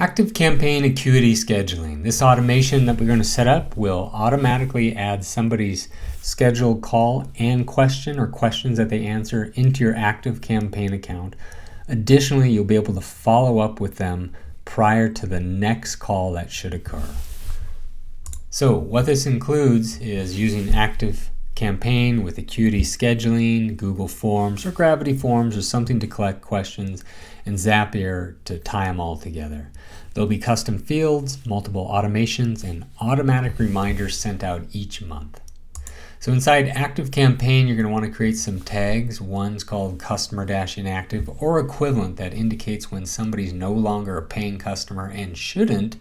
ActiveCampaign AcuityScheduling. This automation that we're going to set up will automatically add somebody's scheduled call and question or questions that they answer into your ActiveCampaign account. Additionally, you'll be able to follow up with them prior to the next call that should occur. So what this includes is using ActiveCampaign with AcuityScheduling, Google Forms, or Gravity Forms, or something to collect questions, and Zapier to tie them all together. There'll be custom fields, multiple automations, and automatic reminders sent out each month. So inside ActiveCampaign, you're going to want to create some tags. One's called customer-inactive or equivalent that indicates when somebody's no longer a paying customer and shouldn't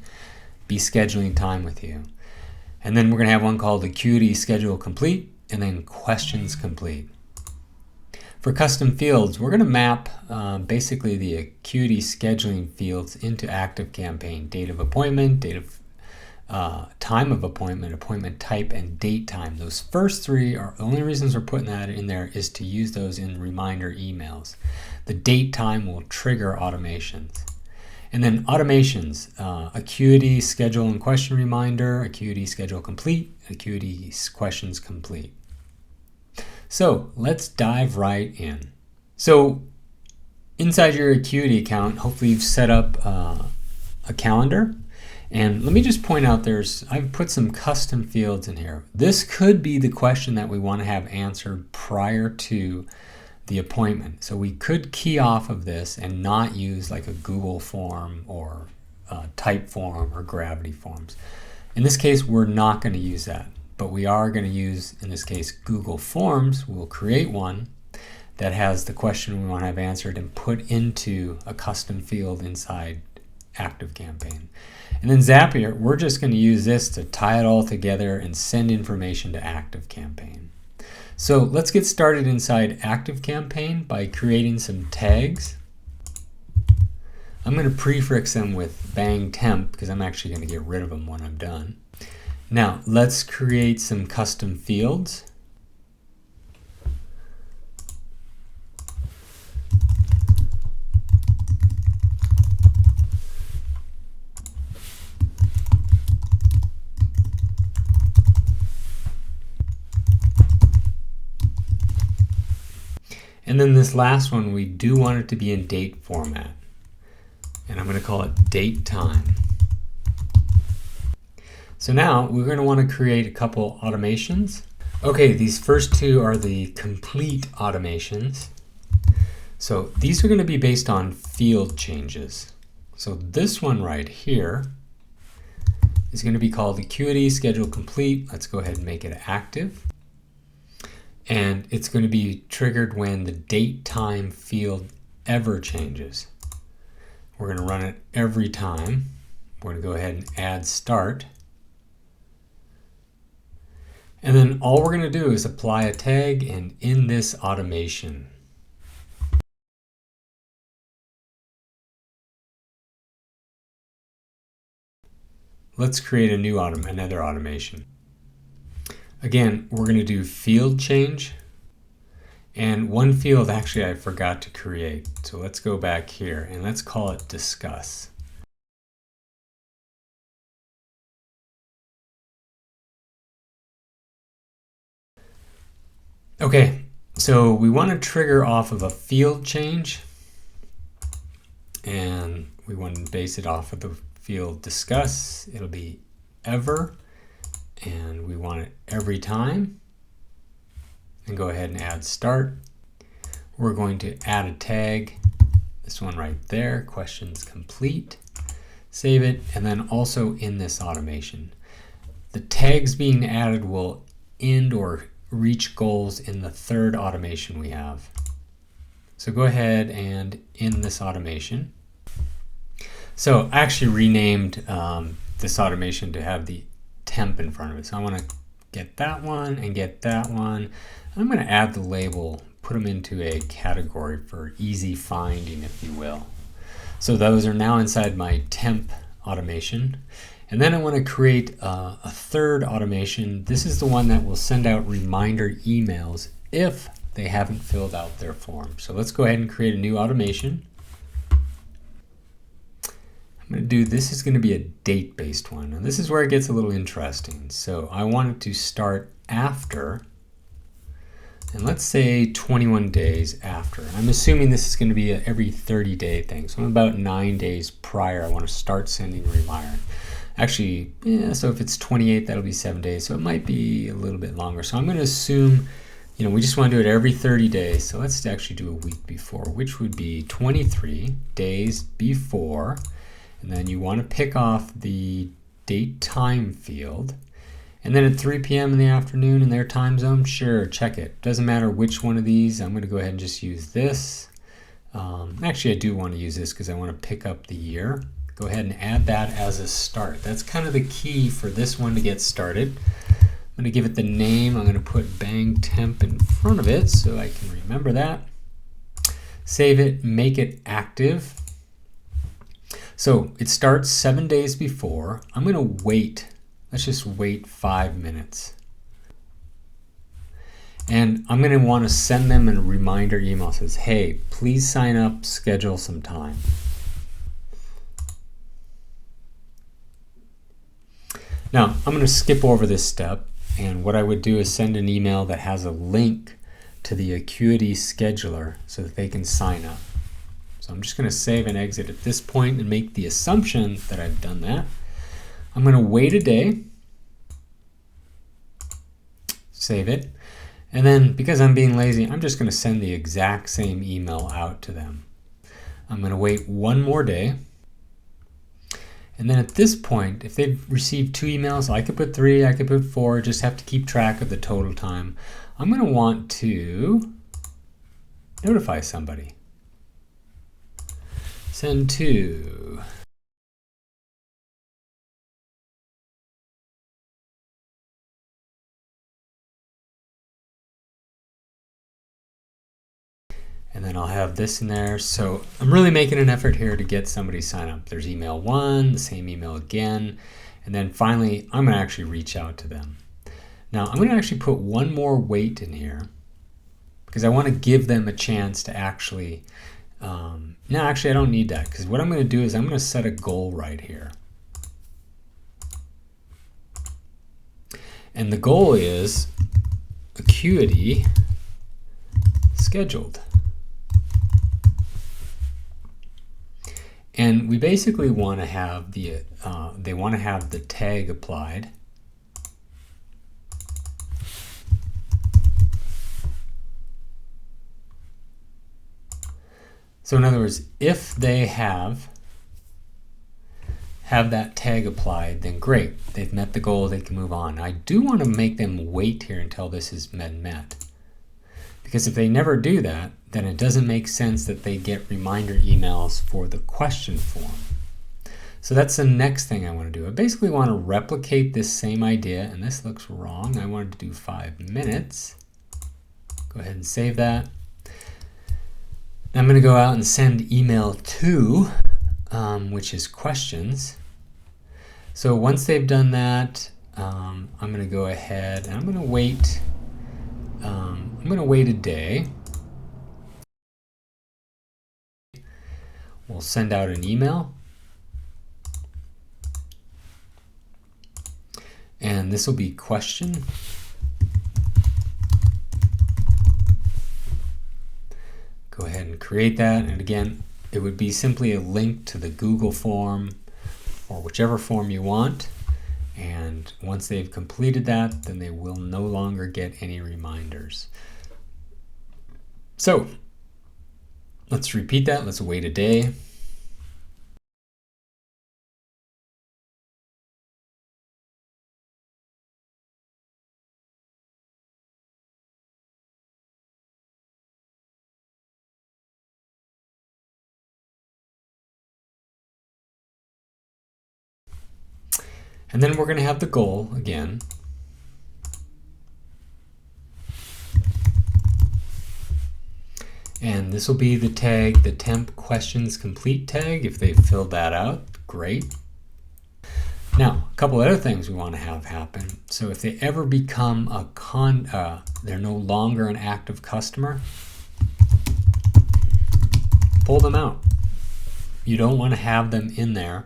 be scheduling time with you. And then we're going to have one called AcuitySchedule Complete and then Questions Complete. For custom fields, we're going to map basically the Acuity scheduling fields into ActiveCampaign. Date of appointment, time of appointment, appointment type, and date time. Those first three are the only reasons we're putting that in there is to use those in reminder emails. The date time will trigger automations. And then automations, Acuity Schedule and Question Reminder, Acuity Schedule Complete, Acuity Questions Complete. So let's dive right in. So inside your Acuity account, hopefully you've set up a calendar. And let me just point out I've put some custom fields in here. This could be the question that we want to have answered prior to the appointment. So we could key off of this and not use like a Google form or type form or Gravity Forms. In this case, we're not going to use that. But we are going to use, in this case, Google Forms. We'll create one that has the question we want to have answered and put into a custom field inside ActiveCampaign. And then Zapier, we're just going to use this to tie it all together and send information to ActiveCampaign. So let's get started inside ActiveCampaign by creating some tags. I'm going to prefix them with bang temp because I'm actually going to get rid of them when I'm done. Now, let's create some custom fields. And then this last one, we do want it to be in date format. And I'm going to call it date time. So now we're going to want to create a couple automations. Okay, these first two are the complete automations. So these are going to be based on field changes. So this one right here is going to be called AcuitySchedule Complete. Let's go ahead and make it active. And it's going to be triggered when the date time field ever changes. We're going to run it every time. We're going to go ahead and add start. And then all we're going to do is apply a tag and in this automation. Let's create a new another automation. Again, we're going to do field change. And one field actually I forgot to create. So let's go back here and let's call it discuss. Okay, so we want to trigger off of a field change and we want to base it off of the field discuss. It'll be ever and we want it every time and go ahead and add start. We're going to add a tag, this one right there, questions complete, save it, and then also in this automation. The tags being added will end or reach goals in the third automation we have. So go ahead and in this automation. So I actually renamed this automation to have the temp in front of it. So I want to get that one and get that one. I'm going to add the label, put them into a category for easy finding, if you will. So those are now inside my temp automation. And then I want to create a third automation. This is the one that will send out reminder emails if they haven't filled out their form. So let's go ahead and create a new automation. I'm going to do, this is going to be a date-based one. And this is where it gets a little interesting. So I want it to start after, and let's say 21 days after. I'm assuming this is going to be a every 30-day thing. So I'm about 9 days prior, I want to start sending a reminder. Actually, yeah, so if it's 28, that'll be 7 days. So it might be a little bit longer. So I'm going to assume, you know, we just want to do it every 30 days. So let's actually do a week before, which would be 23 days before. And then you want to pick off the date time field. And then at 3 p.m. in the afternoon in their time zone, sure, check it. Doesn't matter which one of these. I'm going to go ahead and just use this. Actually, I do want to use this because I want to pick up the year. Go ahead and add that as a start. That's kind of the key for this one to get started. I'm going to give it the name. I'm going to put bang temp in front of it so I can remember that. Save it, make it active. So it starts 7 days before. I'm going to wait. Let's just wait 5 minutes. And I'm going to want to send them a reminder email that says, hey, please sign up, schedule some time. Now, I'm going to skip over this step, and what I would do is send an email that has a link to the Acuity scheduler so that they can sign up. So I'm just going to save and exit at this point and make the assumption that I've done that. I'm going to wait a day, save it, and then because I'm being lazy, I'm just going to send the exact same email out to them. I'm going to wait one more day. And then at this point, if they've received 2 emails, I could put 3, I could put 4, just have to keep track of the total time. I'm going to want to notify somebody. Send to. And then I'll have this in there. So I'm really making an effort here to get somebody to sign up. There's email 1, the same email again. And then finally, I'm going to actually reach out to them. Now, I'm going to actually put one more wait in here because I want to give them a chance to actually, no, actually I don't need that, because what I'm going to do is I'm going to set a goal right here. And the goal is Acuity scheduled. And we basically want to have the they want to have the tag applied. So in other words, if they have that tag applied, then great, they've met the goal, they can move on. I do want to make them wait here until this is met. Because if they never do that, then it doesn't make sense that they get reminder emails for the question form. So that's the next thing I want to do. I basically want to replicate this same idea, and this looks wrong. I wanted to do 5 minutes. Go ahead and save that. Now I'm going to go out and send email 2, which is questions. So once they've done that, I'm going to go ahead and I'm going to wait. I'm going to wait a day. We'll send out an email. And this will be question. Go ahead and create that. And again, it would be simply a link to the Google form or whichever form you want. And once they've completed that, then they will no longer get any reminders. So let's repeat that. Let's wait a day. And then we're going to have the goal again. And this will be the tag, the temp questions complete tag. If they've filled that out, great. Now, a couple other things we want to have happen. So if they ever become they're no longer an active customer, pull them out. You don't want to have them in there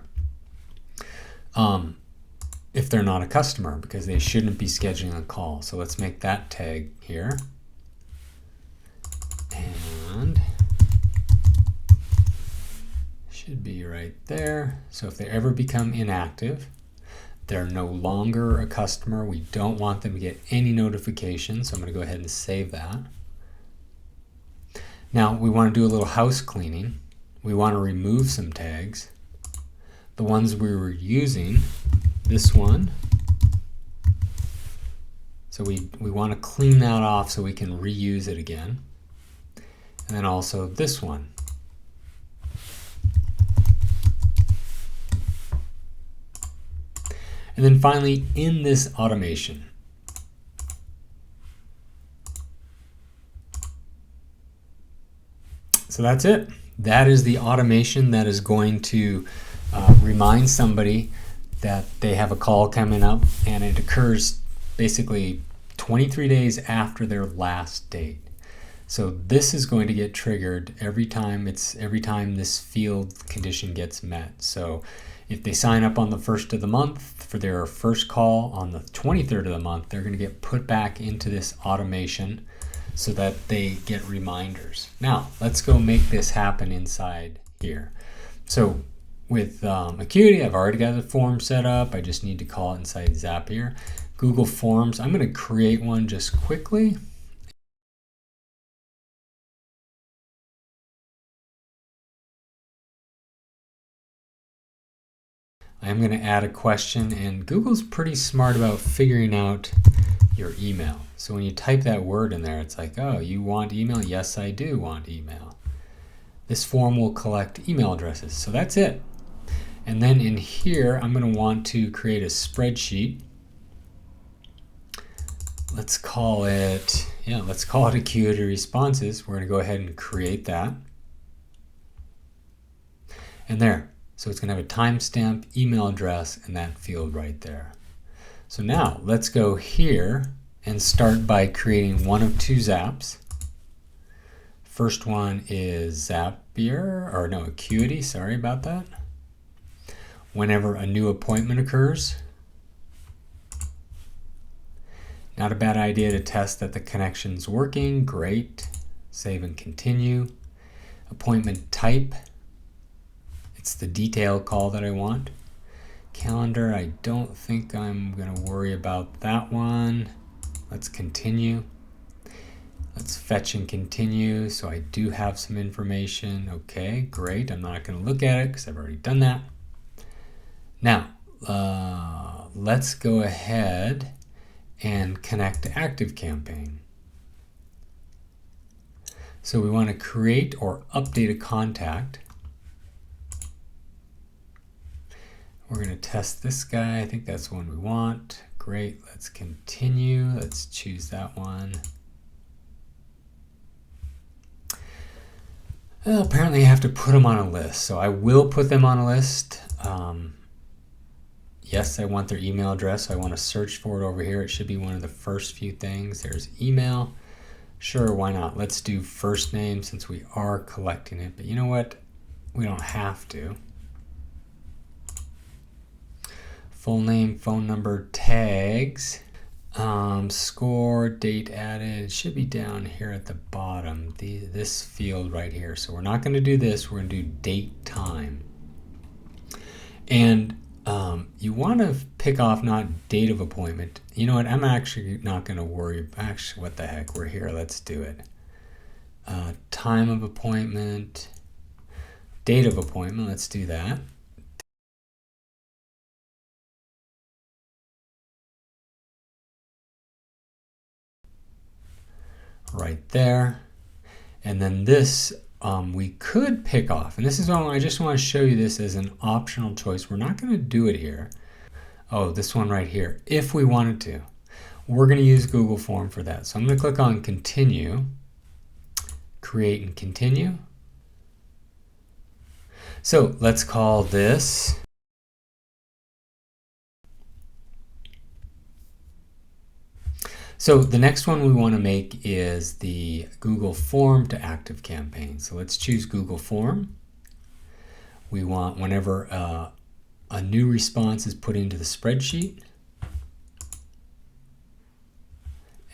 if they're not a customer, because they shouldn't be scheduling a call. So let's make that tag here. And should be right there. So if they ever become inactive, they're no longer a customer. We don't want them to get any notifications. So I'm going to go ahead and save that. Now we want to do a little house cleaning. We want to remove some tags. The ones we were using, this one. So we want to clean that off so we can reuse it again. And then also this one. And then finally, in this automation, so that's it. That is the automation that is going to remind somebody that they have a call coming up, and it occurs basically 23 days after their last date. So this is going to get triggered every time this field condition gets met. So if they sign up on the 1st of the month for their first call on the 23rd of the month, they're going to get put back into this automation so that they get reminders. Now, let's go make this happen inside here. So with Acuity, I've already got the form set up. I just need to call it inside Zapier. Google Forms, I'm going to create one just quickly. I'm going to add a question, and Google's pretty smart about figuring out your email. So when you type that word in there, it's like, oh, you want email? Yes, I do want email. This form will collect email addresses. So that's it. And then in here, I'm going to want to create a spreadsheet. Let's call it Acuity Responses. We're going to go ahead and create that. And there. So it's going to have a timestamp, email address, and that field right there. So now let's go here and start by creating one of two zaps. First one is Zapier, or no, Acuity, sorry about that. Whenever a new appointment occurs. Not a bad idea to test that the connection's working. Great. Save and continue. Appointment type. It's the detail call that I want. Calendar, I don't think I'm going to worry about that one. Let's continue. Let's fetch and continue. So I do have some information. Okay, great. I'm not going to look at it because I've already done that. Now, let's go ahead and connect to ActiveCampaign. So we want to create or update a contact. We're going to test this guy. I think that's the one we want. Great. Let's continue. Let's choose that one. Well, apparently I have to put them on a list. So I will put them on a list. Yes, I want their email address. So I want to search for it over here. It should be one of the first few things. There's email. Sure, why not? Let's do first name since we are collecting it. But you know what? We don't have to. Full name, phone number, tags, score, date added. It should be down here at the bottom, this field right here. So we're not going to do this. We're going to do date, time. And you want to pick off not date of appointment. You know what? I'm actually not going to worry. Actually, what the heck? We're here. Let's do it. Time of appointment, date of appointment. Let's do that. Right there. And then this we could pick off, and this is why I just want to show you this as an optional choice. We're not going to do it here. Oh, this one right here. If we wanted to, we're going to use Google Form for that. So I'm going to click on continue, create and continue. So let's call this So the next one we want to make is the Google Form to ActiveCampaign. So let's choose Google Form. We want whenever A new response is put into the spreadsheet.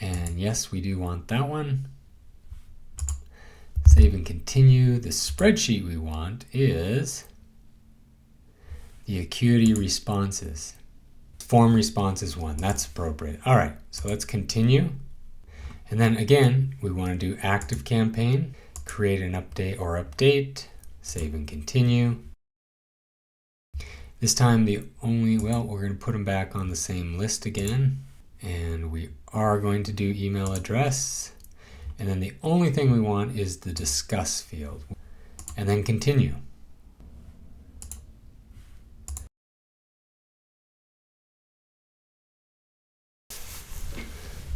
And yes, we do want that one. Save and continue. The spreadsheet we want is the Acuity responses. Form responses 1, that's appropriate. All right, so let's continue. And then again, we want to do ActiveCampaign, create an update or update, save and continue. This time we're going to put them back on the same list again. And we are going to do email address. And then the only thing we want is the discuss field. And then continue.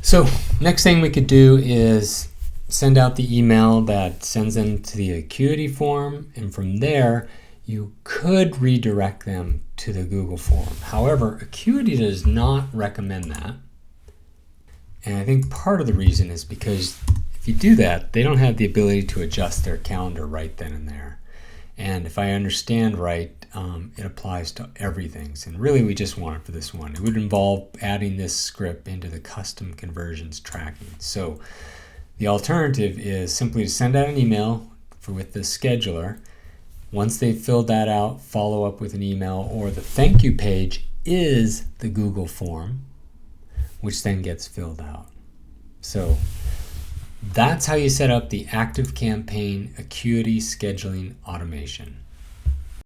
So next thing we could do is send out the email that sends them to the Acuity form, and from there you could redirect them to the Google form. However, Acuity does not recommend that. And I think part of the reason is because if you do that, they don't have the ability to adjust their calendar right then and there. And if I understand right, it applies to everything. And really, we just want it for this one. It would involve adding this script into the custom conversions tracking. So the alternative is simply to send out an email with the scheduler. Once they've filled that out, follow up with an email, or the thank you page is the Google form, which then gets filled out. So that's how you set up the ActiveCampaign AcuityScheduling automation.